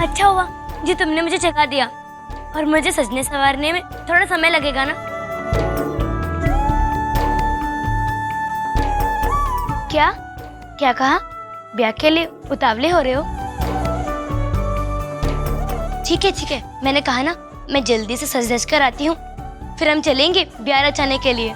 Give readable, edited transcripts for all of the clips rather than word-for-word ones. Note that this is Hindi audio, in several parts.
अच्छा हुआ जी तुमने मुझे जगा दिया, और मुझे सजने संवारने में थोड़ा समय लगेगा ना। क्या क्या कहा? ब्याह के लिए उतावले हो रहे हो? ठीक है, मैंने कहा ना, मैं जल्दी से सज धज कर आती हूँ, फिर हम चलेंगे ब्याह रचाने के लिए।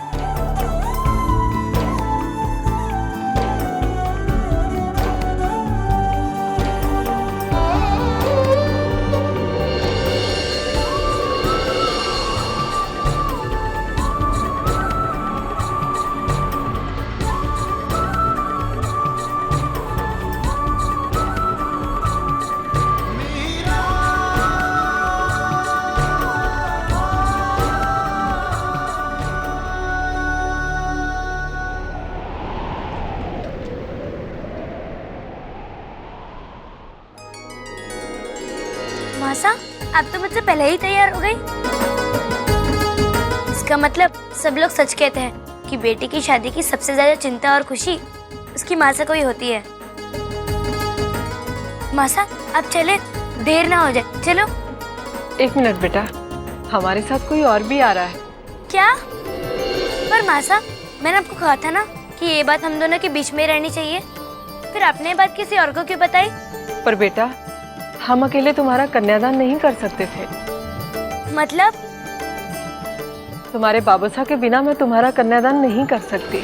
मासा, आप तो मुझसे पहले ही तैयार हो गई। इसका मतलब सब लोग सच कहते हैं कि बेटी की शादी की सबसे ज्यादा चिंता और खुशी उसकी मासा को ही होती है। मासा, अब चले, देर ना हो जाए, चलो। 1 मिनट बेटा, हमारे साथ कोई और भी आ रहा है। क्या? पर मासा, मैंने आपको कहा था ना कि ये बात हम दोनों के बीच में रहनी चाहिए, फिर आपने ये बात किसी और को क्यों बताई? पर बेटा, हम अकेले तुम्हारा कन्यादान नहीं कर सकते थे। मतलब? तुम्हारे बाबूसा के बिना मैं तुम्हारा कन्यादान नहीं कर सकती।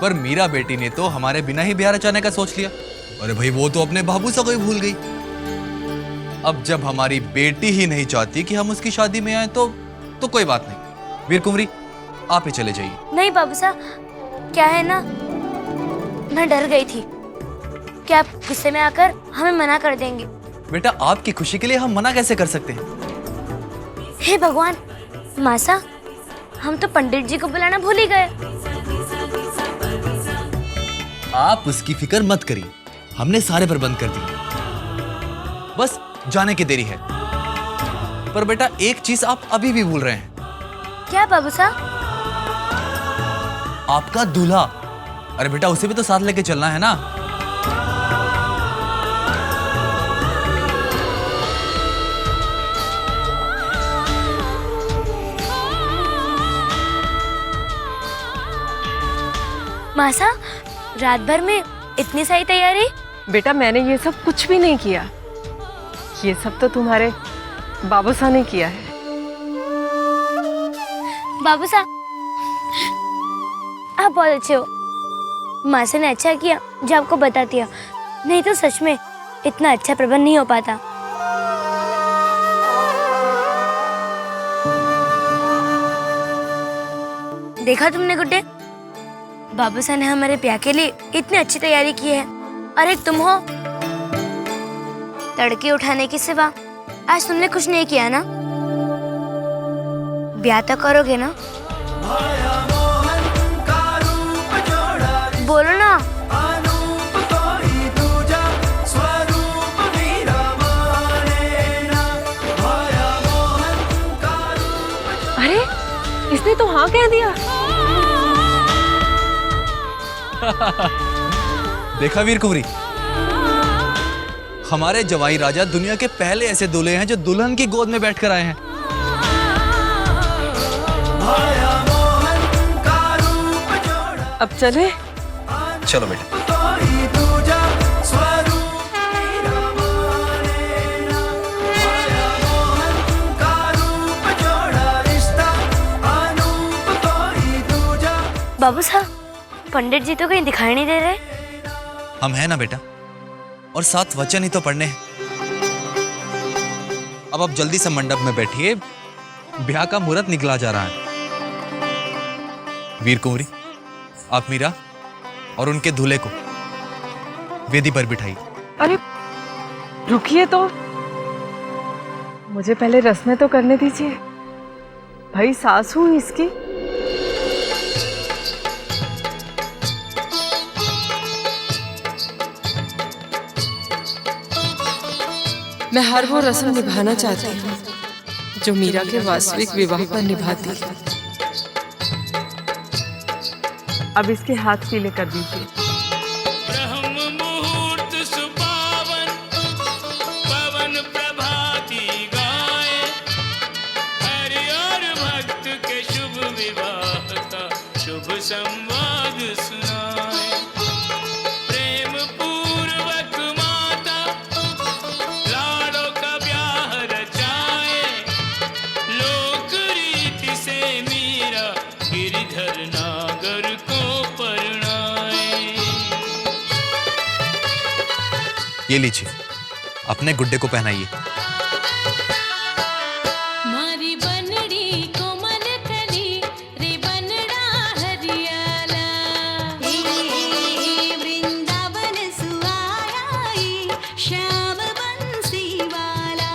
पर मीरा बेटी ने तो हमारे बिना ही ब्याह रचाने का सोच लिया। अरे भाई, वो तो अपने बाबूसा को ही भूल गई। अब जब हमारी बेटी ही नहीं चाहती कि हम उसकी शादी में आए तो कोई बात नहीं। वीर कुंवरी, आप ही चले जाइए। नहीं बाबूसा, क्या है ना, मैं डर गई थी कि आप गुस्से में आकर हमें मना कर देंगे। बेटा, आपकी खुशी के लिए हम मना कैसे कर सकते हैं? हे भगवान, मासा, हम तो पंडित जी को बुलाना भूल ही गए। आप उसकी फिक्र मत करिए, हमने सारे प्रबंध कर दिए, बस जाने की देरी है। पर बेटा, एक चीज आप अभी भी भूल रहे हैं। क्या बाबूसा? आपका दूल्हा। अरे बेटा, उसे भी तो साथ लेके चलना है ना। मासा, रात भर में इतनी सारी तैयारी? बेटा, मैंने ये सब कुछ भी नहीं किया, ये सब तो तुम्हारे बाबूसा ने किया है। बाबूसा, आप बहुत अच्छे हो। मासा ने अच्छा किया जो आपको बता दिया, नहीं तो सच में इतना अच्छा प्रबंध नहीं हो पाता। देखा तुमने गुड्डे, बाबूसा ने हमारे ब्याह के लिए इतनी अच्छी तैयारी की है, और एक तुम हो, तड़के उठाने के सिवा आज तुमने कुछ नहीं किया ना। ब्याह तो करोगे ना? बोलो ना। अरे, इसने तो हाँ कह दिया। देखा वीर कुंवरी, हमारे जवाई राजा दुनिया के पहले ऐसे दूल्हे हैं जो दुल्हन की गोद में बैठकर आए हैं। अब चले? चलो बेटा। बाबू साहब, पंडित जी तो कहीं दिखाई नहीं दे रहे। हम हैं ना बेटा, और साथ वचन ही तो पढ़ने हैं। अब आप जल्दी से मंडप में बैठिए, ब्याह का मुहूर्त निकला जा रहा है। वीर कुंवरी, आप मीरा और उनके दूल्हे को वेदी पर बिठाइए। अरे रुकिए तो, मुझे पहले रस्में तो करने दीजिए। भाई सास हूं इसकी। मैं हर वो रस्म निभाना चाहती हूँ जो मीरा के वास्तविक विवाह पर निभाती है। अब इसके हाथ पीले कर दीजिए। ब्रह्म मुहूर्त सुपावन पवन प्रभाती गाए, हरि और भक्त के शुभ विवाह का शुभ संवाद सुनाए। प्रेम पूर्वक माता लाड़ों का ब्याह रचाए, लोक रीति से मीरा गिरिधर नागर को परणाए। ये लीजिए, अपने गुड्डे को पहनाइए। मारी बनड़ी कोमल कली रे बनड़ा हरियाला, वृंदावन सुआई श्याम बंसी वाला,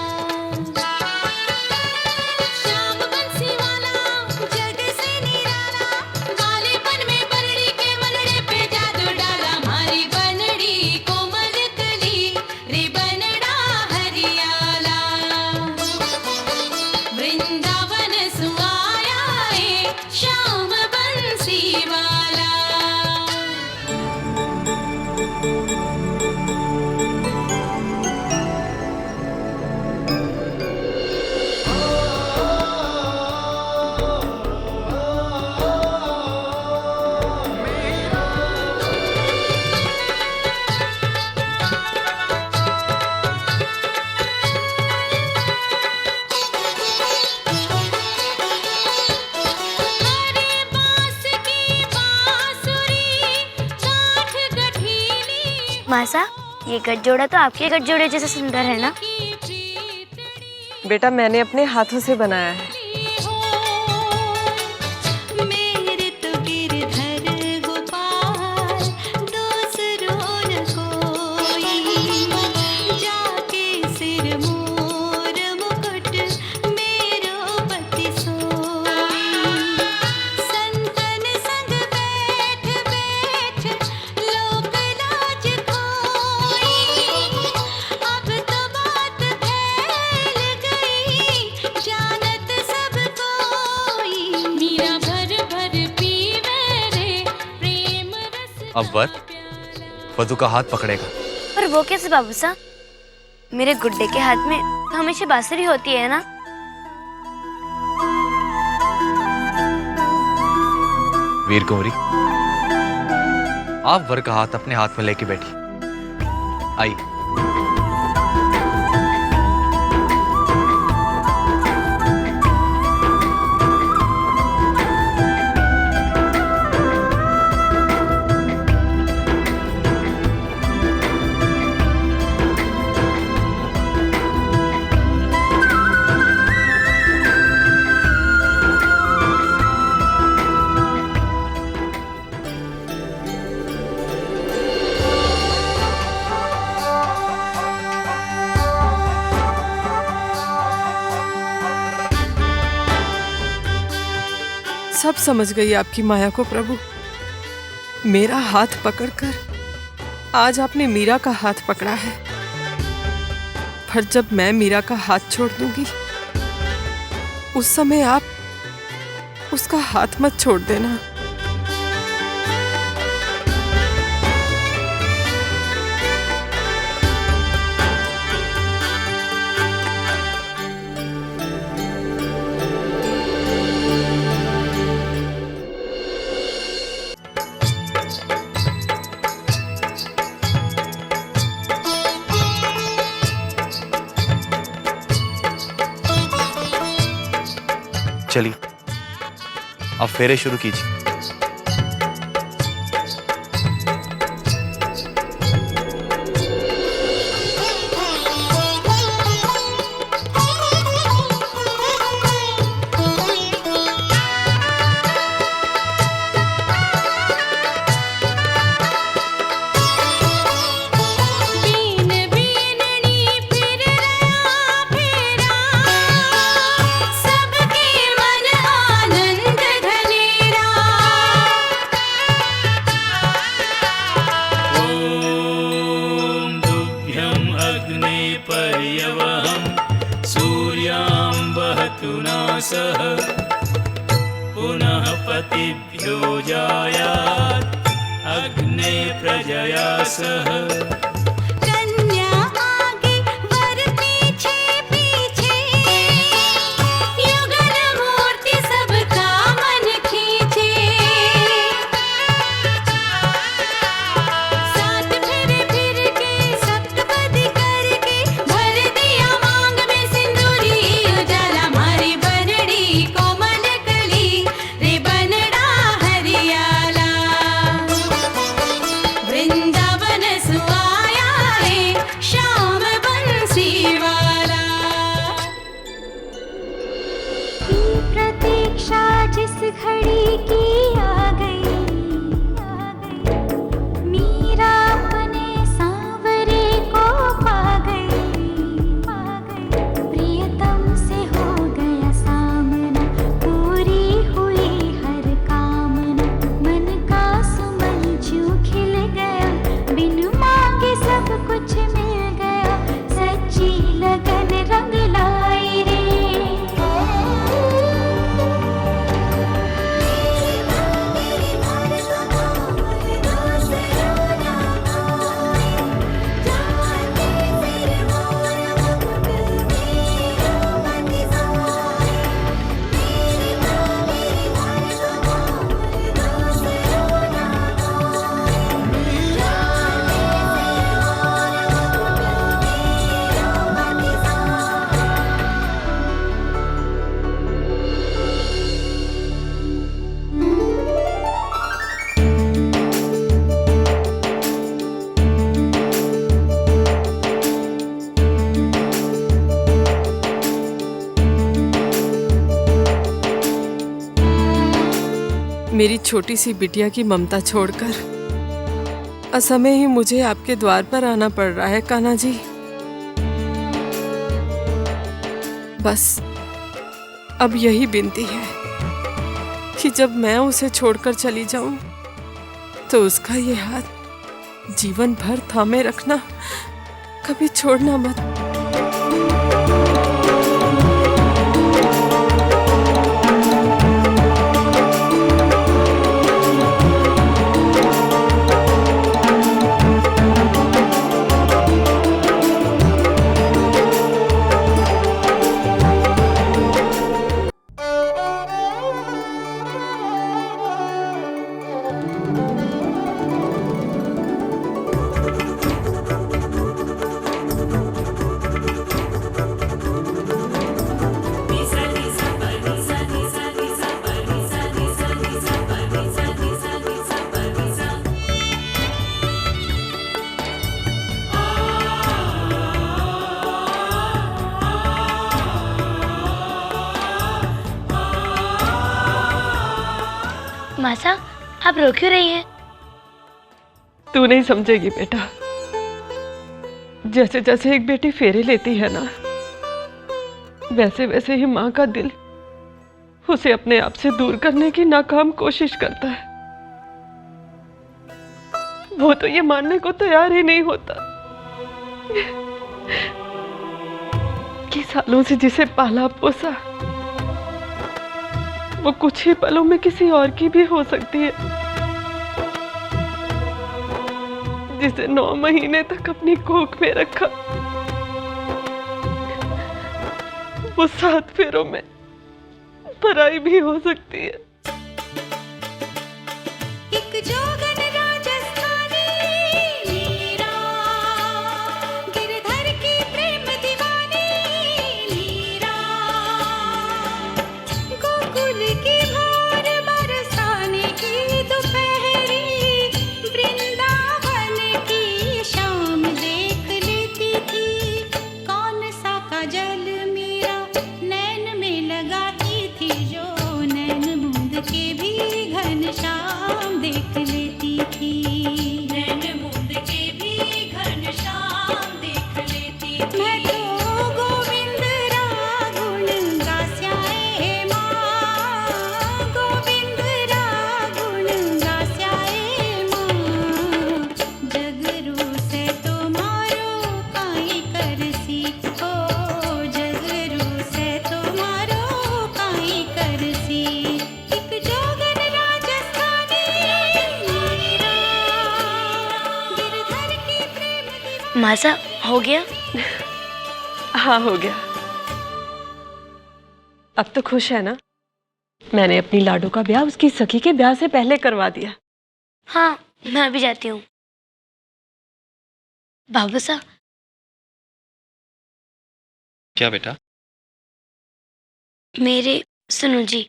श्याम बंसी वाला जग से निराला, बालेपन में बनड़ी के मलड़े पे जादू डाला। मारी बनड़ी कोमल कली रे बनड़ा हरियाला, वृंदावन सुआया श्याम बंसी वाला। हरे बांस की बांसुरी काठ गठीली, मासा, ये गठजोड़ा तो आपके गठजोड़े जैसे सुंदर है ना? की प्रीतड़ी बेटा मैंने अपने हाथों से बनाया है। हो। मेरे तो गिरधर गोपाल दूसरों न कोई, जाके सिर मोर मुकुट मेरो पति सोई। संतन संग बैठ बैठ लोक लाज खोई, अब तो बात फैल गई जानत सब कोई। मीरा भर भर पीवे रे प्रेम रस अब वर वधू का हाथ पकड़ेगा। पर वो कैसे बाबू साहब? मेरे गुड्डे के हाथ में तो हमेशा बांसुरी होती है ना? वीर कुंवरी, आप वर का हाथ अपने हाथ में लेके बैठी। आइए। सब समझ गई आपकी माया को प्रभु। मेरा हाथ पकड़कर आज आपने मीरा का हाथ पकड़ा है, पर जब मैं मीरा का हाथ छोड़ दूंगी उस समय आप उसका हाथ मत छोड़ देना। चलिए, अब फेरे शुरू कीजिए। बीन बीननी फिर रहा फेरा, सबके मन आनंद घनेरा। ॐ तुभ्यं अग्ने पर्यवहं सूर्यां वहतु नासः। पुनः पतिभ्यो जायात् अग्ने प्रजया सह कन्या आगे वर पीछे पीछे युगल मूर्ति सबका मन खींचे सात फिर फिर के सप्तपदी करके भर दिया मांग में सिंदूरी उजाला मारी बनड़ी कोमल कली रे बनड़ा हरियाला वृंदावन सुआया रे श्याम बंसी वाला की प्रतीक्षा जिस घड़ी की आ गई मीरा अपने सांवरे को पा गई प्रियतम से हो गया सामना पूरी हुई हर कामना मन का सुमन ज्यों खिल गया बिन मांगे सब कुछ मिल गया सच्ची लगन रंग लाई रे मेरी छोटी सी बिटिया की ममता छोड़कर असमय ही मुझे आपके द्वार पर आना पड़ रहा है कान्हा जी। बस अब यही विनती है कि जब मैं उसे छोड़कर चली जाऊं तो उसका ये हाथ जीवन भर थामे रखना, कभी छोड़ना मत। मासा, आप रो क्यों रही हैं? तू नहीं समझेगी बेटा। जैसे जैसे एक बेटी फेरे लेती है ना, वैसे वैसे ही माँ का दिल उसे अपने आप से दूर करने की नाकाम कोशिश करता है। वो तो ये मानने को तैयार ही नहीं होता कि सालों से जिसे पाला पोसा वो कुछ ही पलों में किसी और की भी हो सकती है, जिसे 9 महीने तक अपनी कोख में रखा वो 7 फेरों में पराई भी हो सकती है। एक जोगन राजस्थानी मीरा गिरधर की प्रेम दीवानी मीरा गोकुल की भोर बरसाने की दोपहरी वृंदावन की शाम देख लेती थी। कौन सा काजल मीरा नैन में लगाती थी जो नैन मूंद के भी घनश्याम देख लेती थी। नैन मूंद के भी घनश्याम देख लेती थी। मैं तो गोविंद रागुण गास्याए माँ, गोविंद रागुण गास्याए माँ। जगरू से तो मारो काई करसी, ओ मासा हो गया? हाँ, हो गया। अब तो खुश है ना? मैंने अपनी लाडो का ब्याह उसकी सखी के ब्याह से पहले करवा दिया। हाँ, मैं अभी जाती हूँ। बाबू साहब, क्या बेटा? मेरे सुनो जी। ये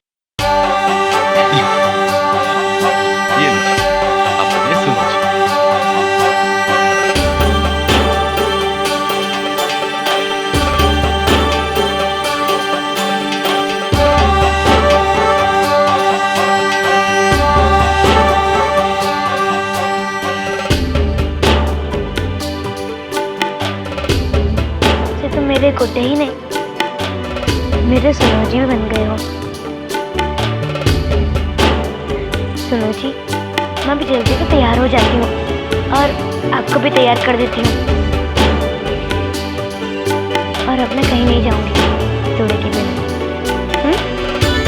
आप ये सुनो। से तुम मेरे गोटे ही नहीं, मेरे सुनो जी भी बन गए हो। सुनो जी, मैं भी जल्दी से तैयार हो जाती हूँ और आपको भी तैयार कर देती हूँ। और अब मैं कहीं नहीं जाऊंगी जोड़े के बिना।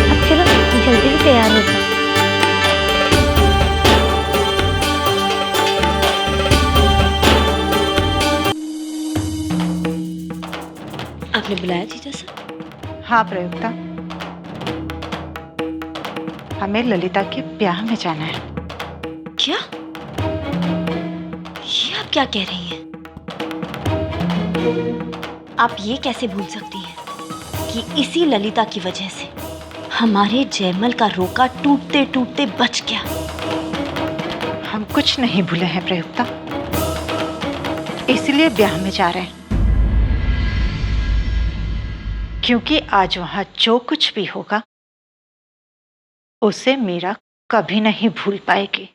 अब चलो जल्दी से तैयार हो जाओ। आपने बुलाया जीजा सर? हाँ प्रयुक्ता, हमें ललिता के ब्याह में जाना है। क्या? ये आप क्या कह रही हैं? आप ये कैसे भूल सकती हैं कि इसी ललिता की वजह से हमारे जयमल का रोका टूटते टूटते बच गया। हम कुछ नहीं भूले हैं प्रयुक्ता, इसलिए ब्याह में जा रहे हैं, क्योंकि आज वहां जो कुछ भी होगा उसे मीरा कभी नहीं भूल पाएगी।